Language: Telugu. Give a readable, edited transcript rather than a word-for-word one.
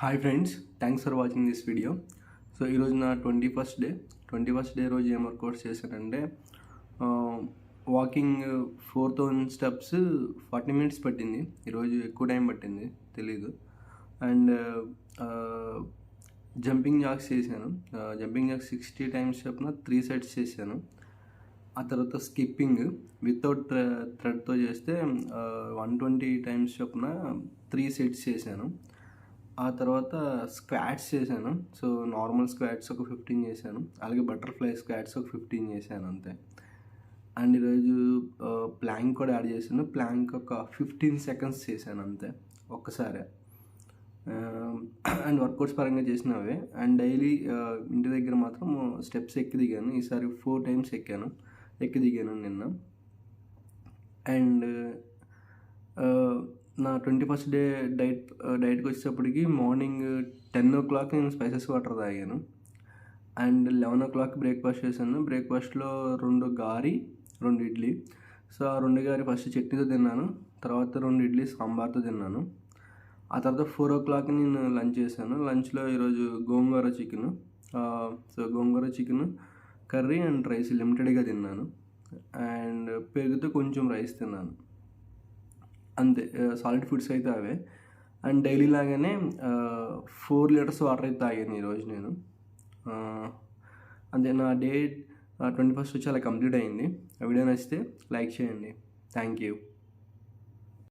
Hi friends, thanks for watching this video. So ఈరోజు నా 21st డే రోజు ఏం వర్కౌట్స్ చేశానంటే వాకింగ్ 4000 స్టెప్స్ 40 మినిట్స్ పట్టింది. ఈరోజు ఎక్కువ టైం పట్టింది తెలీదు. అండ్ జంపింగ్ జాక్స్ చేశాను. జంపింగ్ జాక్స్ 60 టైమ్స్ చొప్పున 3 సెట్స్ చేశాను. ఆ తర్వాత స్కిప్పింగ్ వితౌట్ థ్రెడ్తో చేస్తే 120 టైమ్స్ చొప్పున 3 సెట్స్ చేశాను. ఆ తర్వాత స్క్వాట్స్ చేశాను. సో నార్మల్ స్క్వాట్స్ ఒక 15 చేశాను, అలాగే బటర్ఫ్లై స్క్వాట్స్ ఒక 15 చేశాను అంతే. అండ్ ఈరోజు ప్లాంక్ కూడా యాడ్ చేశాను. ప్లాంక్ ఒక 15 సెకండ్స్ చేశాను అంతే ఒక్కసారే. అండ్ వర్కౌట్స్ పరంగా చేసినవే. అండ్ డైలీ ఇంటి దగ్గర మాత్రం స్టెప్స్ ఎక్కి దిగాను. ఈసారి 4 టైమ్స్ ఎక్కి దిగాను నిన్న. అండ్ నా 21st డే డైట్కి వచ్చేటప్పటికి మార్నింగ్ 10 o'clock నేను స్పైసెస్ వాటర్ తాగాను. అండ్ 11 o'clock బ్రేక్ఫాస్ట్ చేశాను. బ్రేక్ఫాస్ట్లో 2 గారి 2 ఇడ్లీ. సో ఆ 2 గారి ఫస్ట్ చట్నీతో తిన్నాను, తర్వాత 2 ఇడ్లీ సాంబార్తో తిన్నాను. ఆ తర్వాత 4 o'clock నేను లంచ్ చేశాను. లంచ్లో ఈరోజు గోంగూర చికెన్. సో గోంగూర చికెన్ కర్రీ అండ్ రైస్ లిమిటెడ్గా తిన్నాను. అండ్ పెరుగుతో కొంచెం రైస్ తిన్నాను అంతే. సాలిడ్ ఫుడ్స్ అయితే అవే. అండ్ డైలీ లాగానే 4 లీటర్స్ వాటర్ అయితే తాగాను ఈరోజు నేను. అంతే. నా డే 21st వచ్చి అలా కంప్లీట్ అయింది. ఆ వీడియో నచ్చితే లైక్ చేయండి. Thank you.